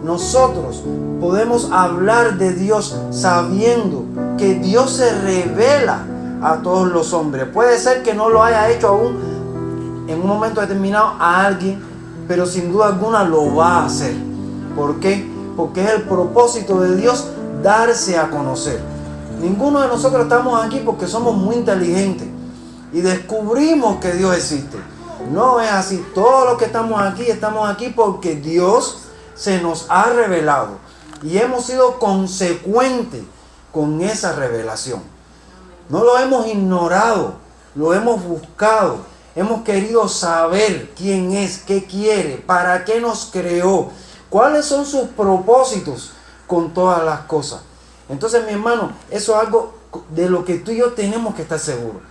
nosotros podemos hablar de Dios sabiendo que Dios se revela a todos los hombres. Puede ser que no lo haya hecho aún en un momento determinado a alguien, pero sin duda alguna lo va a hacer. ¿Por qué? Porque es el propósito de Dios darse a conocer. Ninguno de nosotros estamos aquí porque somos muy inteligentes y descubrimos que Dios existe. No es así. Todos los que estamos aquí porque Dios se nos ha revelado y hemos sido consecuentes con esa revelación. No lo hemos ignorado, lo hemos buscado, hemos querido saber quién es, qué quiere, para qué nos creó, cuáles son sus propósitos con todas las cosas. Entonces, mi hermano, eso es algo de lo que tú y yo tenemos que estar seguros.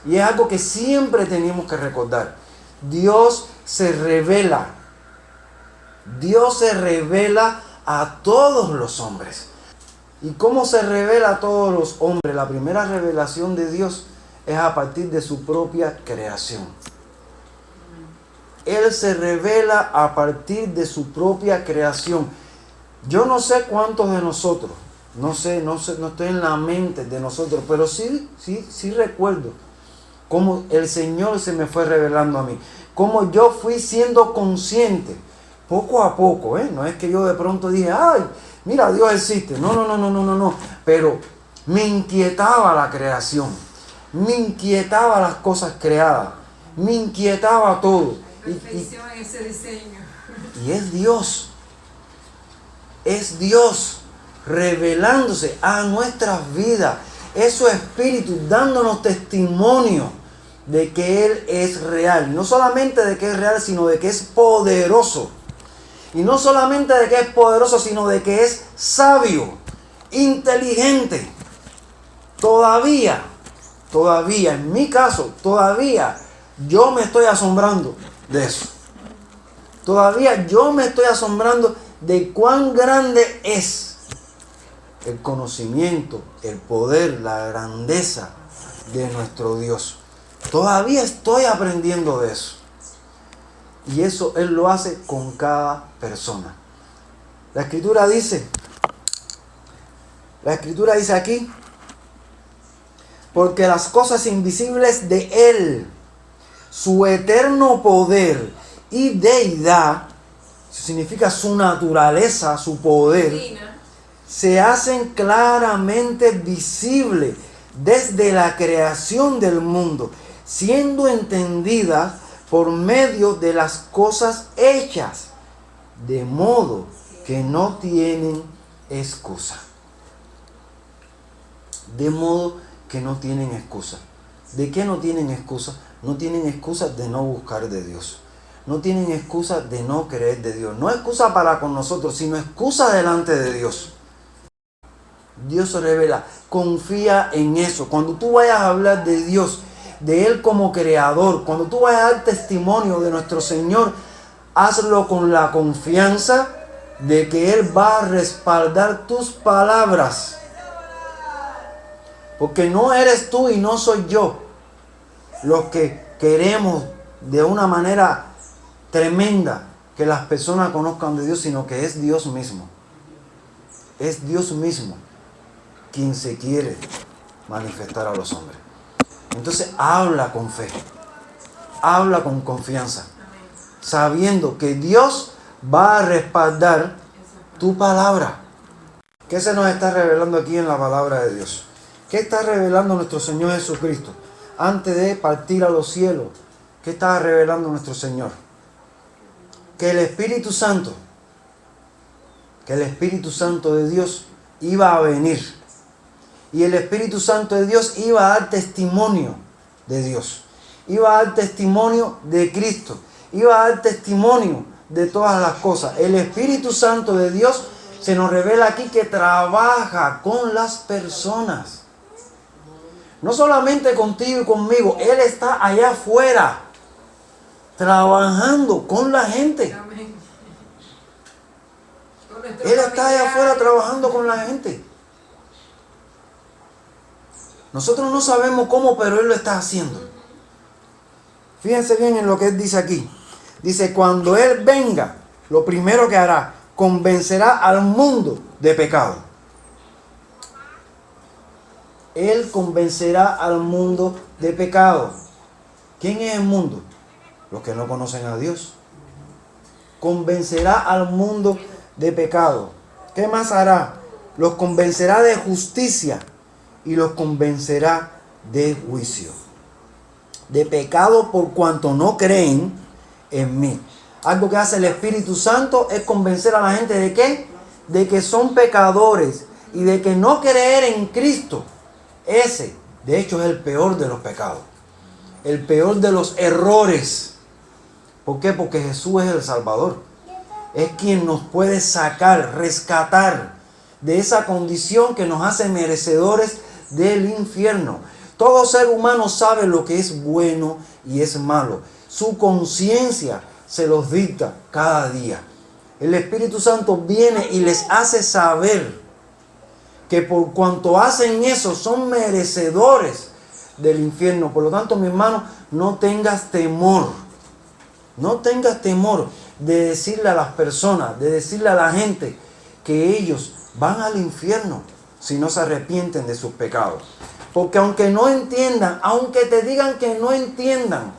Y es algo que siempre tenemos que recordar. Dios se revela. Dios se revela a todos los hombres. ¿Y cómo se revela a todos los hombres? La primera revelación de Dios es a partir de su propia creación. Él se revela a partir de su propia creación. Yo no sé cuántos de nosotros, no estoy en la mente de nosotros, pero sí recuerdo cómo el Señor se me fue revelando a mí, cómo yo fui siendo consciente poco a poco, no es que yo de pronto dije, ay, mira, Dios existe, no, pero me inquietaba la creación, me inquietaba las cosas creadas, me inquietaba todo. Perfección en ese diseño. Y es Dios revelándose a nuestras vidas, es su Espíritu dándonos testimonio de que Él es real. Y no solamente de que es real, sino de que es poderoso. Y no solamente de que es poderoso, sino de que es sabio, inteligente. Todavía, en mi caso, todavía yo me estoy asombrando de eso. Todavía yo me estoy asombrando de cuán grande es el conocimiento, el poder, la grandeza de nuestro Dios. Todavía estoy aprendiendo de eso. Y eso Él lo hace con cada persona. La Escritura dice aquí, porque las cosas invisibles de Él, su eterno poder y deidad, eso significa su naturaleza, su poder, se hacen claramente visibles desde la creación del mundo, siendo entendidas por medio de las cosas hechas, de modo que no tienen excusa. De modo que no tienen excusa. ¿De qué no tienen excusa? No tienen excusa de no buscar de Dios. No tienen excusa de no creer de Dios. No excusa para con nosotros, sino excusa delante de Dios. Dios se revela. Confía en eso. Cuando tú vayas a hablar de Dios, de Él como creador, cuando tú vayas a dar testimonio de nuestro Señor, hazlo con la confianza de que Él va a respaldar tus palabras. Porque no eres tú y no soy yo los que queremos de una manera tremenda que las personas conozcan de Dios, sino que es Dios mismo. Es Dios mismo quien se quiere manifestar a los hombres. Entonces habla con fe, habla con confianza, sabiendo que Dios va a respaldar tu palabra. ¿Qué se nos está revelando aquí en la palabra de Dios? ¿Qué está revelando nuestro Señor Jesucristo? Antes de partir a los cielos, ¿qué estaba revelando nuestro Señor? Que el Espíritu Santo de Dios iba a venir. Y el Espíritu Santo de Dios iba a dar testimonio de Dios. Iba a dar testimonio de Cristo. Iba a dar testimonio de todas las cosas. El Espíritu Santo de Dios se nos revela aquí que trabaja con las personas. No solamente contigo y conmigo. Él está allá afuera trabajando con la gente. Él está allá afuera trabajando con la gente. Nosotros no sabemos cómo, pero Él lo está haciendo. Fíjense bien en lo que Él dice aquí. Dice, cuando Él venga, lo primero que hará, convencerá al mundo de pecado. Él convencerá al mundo de pecado. ¿Quién es el mundo? Los que no conocen a Dios. Convencerá al mundo de pecado. ¿Qué más hará? Los convencerá de justicia y los convencerá de juicio. De pecado por cuanto no creen en mí. Algo que hace el Espíritu Santo es convencer a la gente ¿de qué? De que son pecadores y de que no creer en Cristo. Ese, de hecho, es el peor de los pecados. El peor de los errores. ¿Por qué? Porque Jesús es el Salvador. Es quien nos puede sacar, rescatar de esa condición que nos hace merecedores del infierno. Todo ser humano sabe lo que es bueno y es malo. Su conciencia se los dicta cada día. El Espíritu Santo viene y les hace saber que por cuanto hacen eso son merecedores del infierno. Por lo tanto, mi hermano, no tengas temor. No tengas temor de decirle a las personas, de decirle a la gente que ellos van al infierno si no se arrepienten de sus pecados. Porque aunque no entiendan, aunque te digan que no entiendan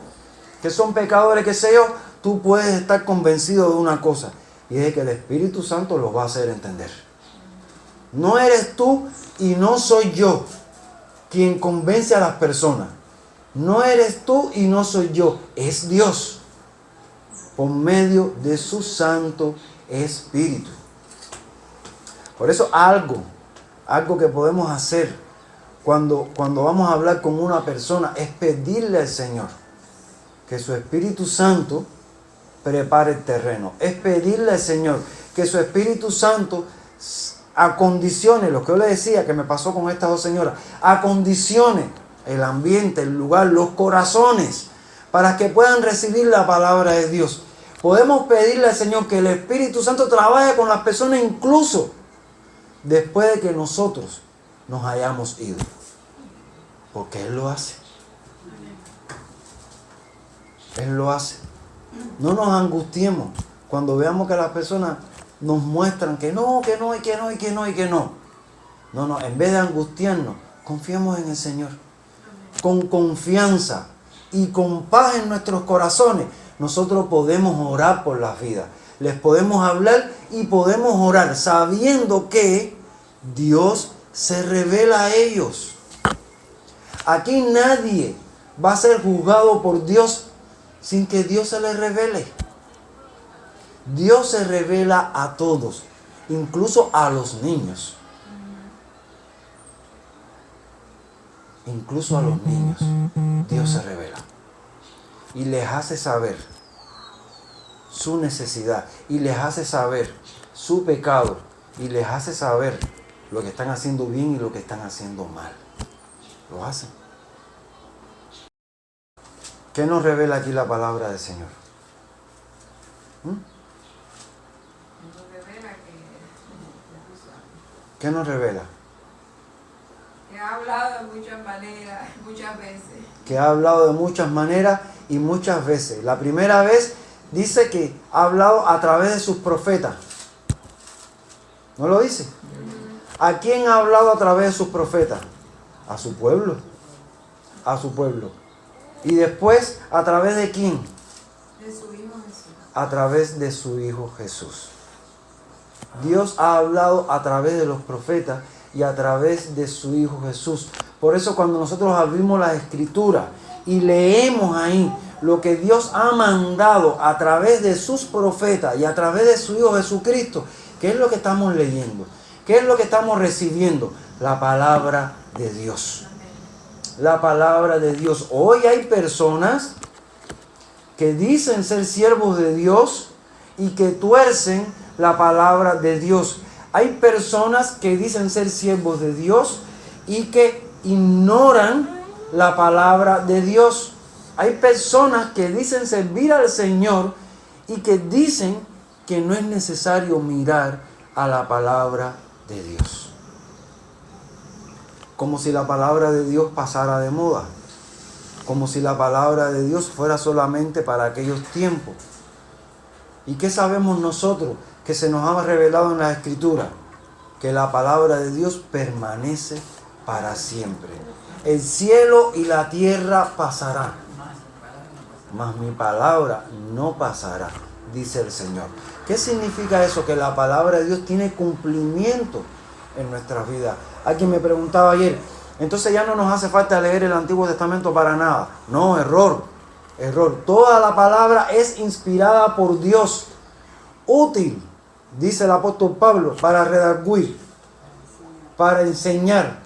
que son pecadores, qué sé yo, tú puedes estar convencido de una cosa, y es de que el Espíritu Santo los va a hacer entender. No eres tú y no soy yo quien convence a las personas. No eres tú y no soy yo, es Dios, por medio de su Santo Espíritu. Por eso algo que podemos hacer cuando vamos a hablar con una persona es pedirle al Señor que su Espíritu Santo prepare el terreno. Es pedirle al Señor que su Espíritu Santo acondicione, lo que yo le decía que me pasó con estas dos señoras, acondicione el ambiente, el lugar, los corazones, para que puedan recibir la palabra de Dios. Podemos pedirle al Señor que el Espíritu Santo trabaje con las personas incluso después de que nosotros nos hayamos ido. Porque Él lo hace. Él lo hace. No nos angustiemos cuando veamos que las personas nos muestran que no, y que no, y que no, y que no. No, en vez de angustiarnos, confiemos en el Señor. Con confianza y con paz en nuestros corazones, nosotros podemos orar por las vidas. Les podemos hablar y podemos orar sabiendo que Dios se revela a ellos. Aquí nadie va a ser juzgado por Dios sin que Dios se les revele. Dios se revela a todos, incluso a los niños. Incluso a los niños, Dios se revela. Y les hace saber su necesidad. Y les hace saber su pecado. Y les hace saber lo que están haciendo bien y lo que están haciendo mal. Lo hacen. ¿Qué nos revela aquí la palabra del Señor? ¿Qué nos revela? Que ha hablado de muchas maneras, muchas veces. Que ha hablado de muchas maneras y muchas veces. La primera vez dice que ha hablado a través de sus profetas. ¿No lo dice? ¿A quién ha hablado a través de sus profetas? A su pueblo. A su pueblo. Y después, ¿a través de quién? De su Hijo Jesús. A través de su Hijo Jesús. Dios ha hablado a través de los profetas y a través de su Hijo Jesús. Por eso cuando nosotros abrimos la Escritura y leemos ahí lo que Dios ha mandado a través de sus profetas y a través de su Hijo Jesucristo, ¿qué es lo que estamos leyendo? ¿Qué es lo que estamos recibiendo? La palabra de Dios. La palabra de Dios. Hoy hay personas que dicen ser siervos de Dios y que tuercen la palabra de Dios. Hay personas que dicen ser siervos de Dios y que ignoran la palabra de Dios. Hay personas que dicen servir al Señor y que dicen que no es necesario mirar a la palabra de Dios. Como si la palabra de Dios pasara de moda. Como si la palabra de Dios fuera solamente para aquellos tiempos. ¿Y qué sabemos nosotros que se nos ha revelado en la Escritura, que la palabra de Dios permanece para siempre. El cielo y la tierra pasarán, mas mi palabra no pasará, dice el Señor. ¿Qué significa eso? Que la palabra de Dios tiene cumplimiento en nuestras vidas. Alguien me preguntaba ayer, entonces ya no nos hace falta leer el Antiguo Testamento para nada. No, error. Toda la palabra es inspirada por Dios, útil, dice el apóstol Pablo, para redarguir, para enseñar,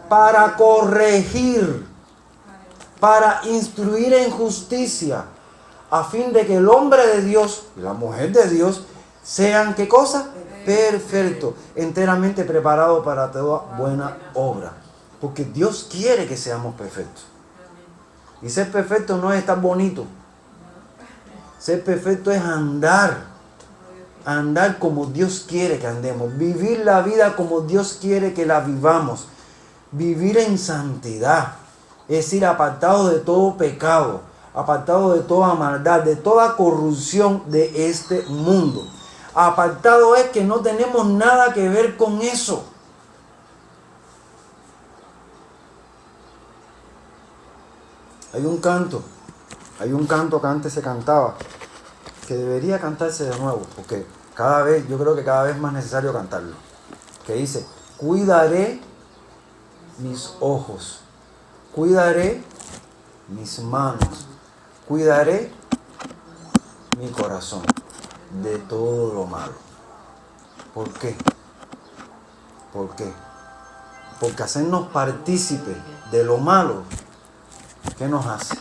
para corregir, para instruir en justicia, a fin de que el hombre de Dios y la mujer de Dios sean, ¿qué cosa? Perfectos, enteramente preparados para toda buena obra. Porque Dios quiere que seamos perfectos. Y ser perfecto no es estar bonito. Ser perfecto es andar como Dios quiere que andemos. Vivir la vida como Dios quiere que la vivamos. Vivir en santidad. Es decir, apartado de todo pecado, apartado de toda maldad, de toda corrupción de este mundo. Apartado es que no tenemos nada que ver con eso. Hay un canto que antes se cantaba, que debería cantarse de nuevo, porque yo creo que cada vez es más necesario cantarlo, que dice: cuidaré mis ojos, cuidaré mis manos, cuidaré mi corazón de todo lo malo. ¿Por qué? Porque hacernos partícipes de lo malo, ¿qué nos hace?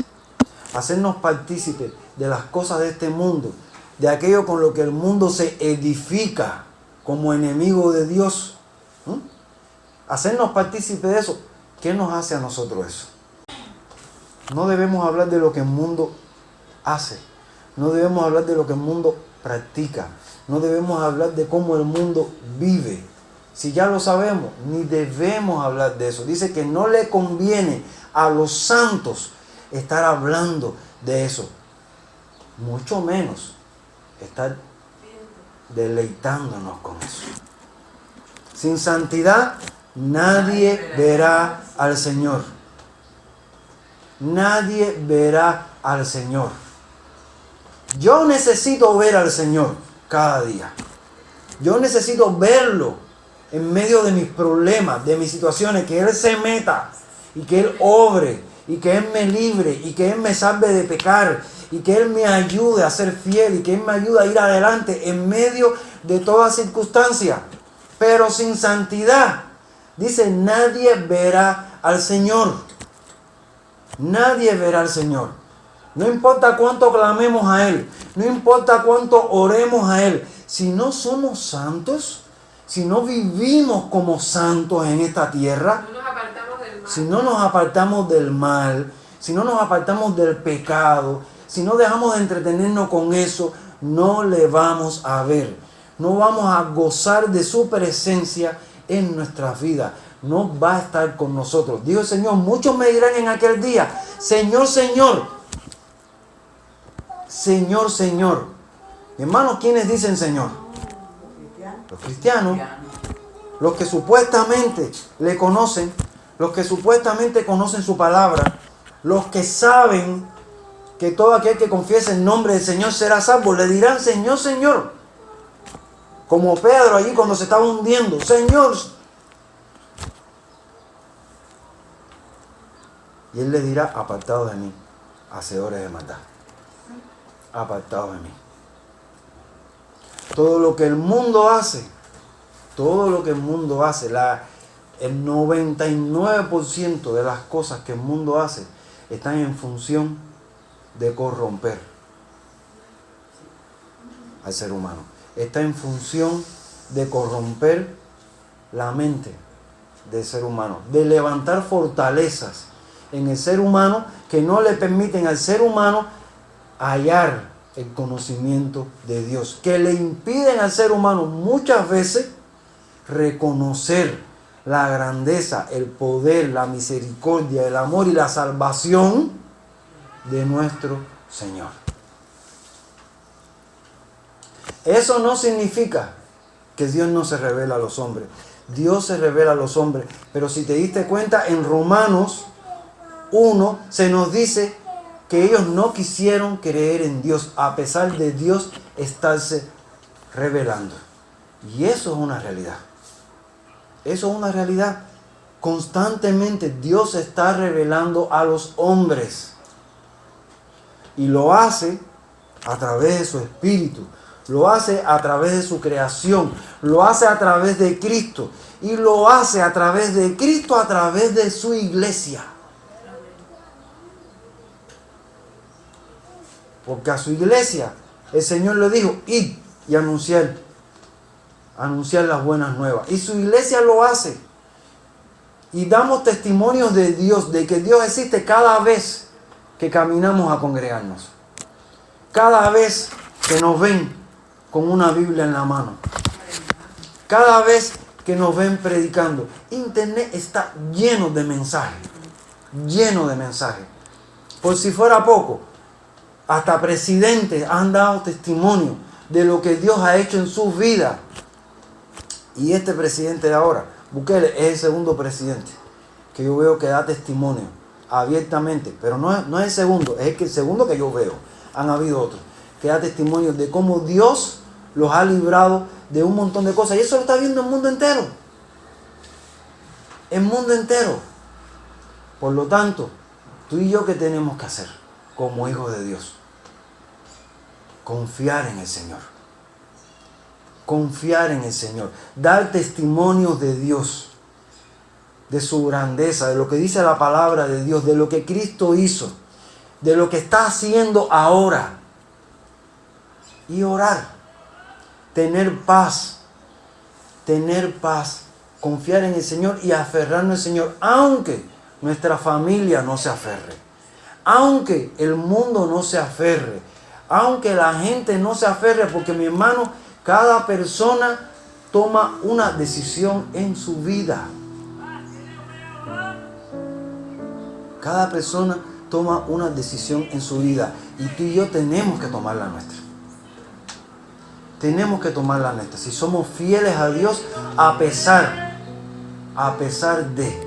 Hacernos partícipes de las cosas de este mundo, de aquello con lo que el mundo se edifica como enemigo de Dios. Hacernos partícipes de eso, ¿qué nos hace a nosotros eso? No debemos hablar de lo que el mundo hace, no debemos hablar de lo que el mundo practica, no debemos hablar de cómo el mundo vive. Si ya lo sabemos, ni debemos hablar de eso. Dice que no le conviene a los santos estar hablando de eso, mucho menos estar deleitándonos con eso. Sin santidad nadie verá al Señor. Nadie verá al Señor. Yo necesito ver al Señor cada día. Yo necesito verlo en medio de mis problemas, de mis situaciones, que Él se meta y que Él obre y que Él me libre y que Él me salve de pecar y que Él me ayude a ser fiel y que Él me ayude a ir adelante en medio de toda circunstancia. Pero sin santidad, dice, nadie verá al Señor. Nadie verá al Señor. No importa cuánto clamemos a Él, no importa cuánto oremos a Él, si no somos santos, si no vivimos como santos en esta tierra, si no nos apartamos del mal, si no nos apartamos del pecado, si no dejamos de entretenernos con eso, no le vamos a ver. No vamos a gozar de su presencia en nuestras vidas. No va a estar con nosotros. Dijo el Señor, muchos me dirán en aquel día, Señor, Señor. Señor, Señor. Hermanos, ¿quiénes dicen Señor? Los cristianos. Los que supuestamente le conocen. Los que supuestamente conocen su palabra. Los que saben que todo aquel que confiese el nombre del Señor será salvo. Le dirán Señor, Señor. Como Pedro allí cuando se estaba hundiendo. Señor. Y Él le dirá, apartados de mí, hacedores de maldad. Apartados de mí. Todo lo que el mundo hace, el 99% de las cosas que el mundo hace están en función de corromper al ser humano. Está en función de corromper la mente del ser humano, de levantar fortalezas en el ser humano que no le permiten al ser humano hallar el conocimiento de Dios, que le impiden al ser humano muchas veces reconocer la grandeza, el poder, la misericordia, el amor y la salvación de nuestro Señor. Eso no significa que Dios no se revela a los hombres. Dios se revela a los hombres. Pero si te diste cuenta, en Romanos 1 se nos dice que ellos no quisieron creer en Dios, a pesar de Dios estarse revelando. Y eso es una realidad. Eso es una realidad. Constantemente Dios se está revelando a los hombres. Y lo hace a través de su Espíritu. Lo hace a través de su creación. Lo hace a través de Cristo. Y lo hace a través de Cristo, a través de su iglesia. Porque a su iglesia el Señor le dijo, id y anunciar las buenas nuevas. Y su iglesia lo hace. Y damos testimonios de Dios, de que Dios existe cada vez que caminamos a congregarnos. Cada vez que nos ven con una Biblia en la mano. Cada vez que nos ven predicando. Internet está lleno de mensajes. Lleno de mensajes. Por si fuera poco, hasta presidentes han dado testimonio de lo que Dios ha hecho en sus vidas. Y este presidente de ahora, Bukele, es el segundo presidente que yo veo que da testimonio abiertamente. Pero no es el segundo, es el segundo que yo veo. Han habido otros que da testimonio de cómo Dios los ha librado de un montón de cosas. Y eso lo está viendo el mundo entero. El mundo entero. Por lo tanto, tú y yo, ¿qué tenemos que hacer como hijos de Dios? Confiar en el Señor. Confiar en el Señor. Dar testimonios de Dios. De su grandeza, de lo que dice la palabra de Dios, de lo que Cristo hizo, de lo que está haciendo ahora. Y orar. Tener paz. Tener paz. Confiar en el Señor y aferrarnos al Señor, aunque nuestra familia no se aferre. Aunque el mundo no se aferre. Aunque la gente no se aferre, porque mi hermano, cada persona toma una decisión en su vida. Cada persona toma una decisión en su vida. Y tú y yo tenemos que tomar la nuestra. Tenemos que tomar la nuestra. Si somos fieles a Dios, a pesar de.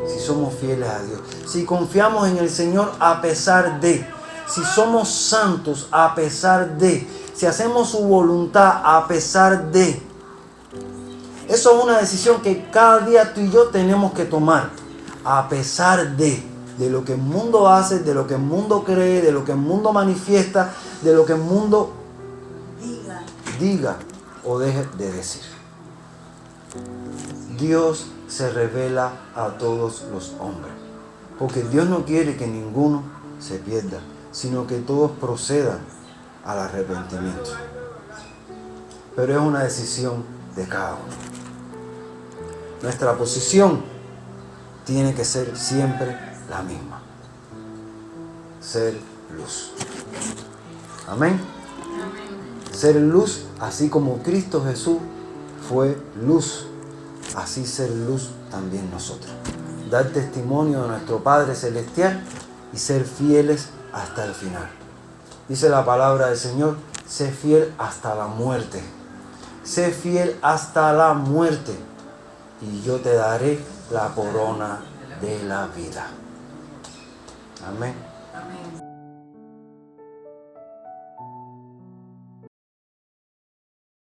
Si somos fieles a Dios. Si confiamos en el Señor, a pesar de. Si somos santos, a pesar de. Si hacemos su voluntad, a pesar de. Eso es una decisión que cada día tú y yo tenemos que tomar. A pesar de lo que el mundo hace, de lo que el mundo cree, de lo que el mundo manifiesta, de lo que el mundo diga o deje de decir. Dios se revela a todos los hombres. Porque Dios no quiere que ninguno se pierda, sino que todos procedan al arrepentimiento. Pero es una decisión de cada uno. Nuestra posición tiene que ser siempre la misma. Ser luz. Amén. Ser luz, así como Cristo Jesús fue luz, así ser luz también nosotros. Dar testimonio de nuestro Padre Celestial y ser fieles hasta el final. Dice la palabra del Señor, sé fiel hasta la muerte. Sé fiel hasta la muerte y yo te daré la corona de la vida. Amén. Amén.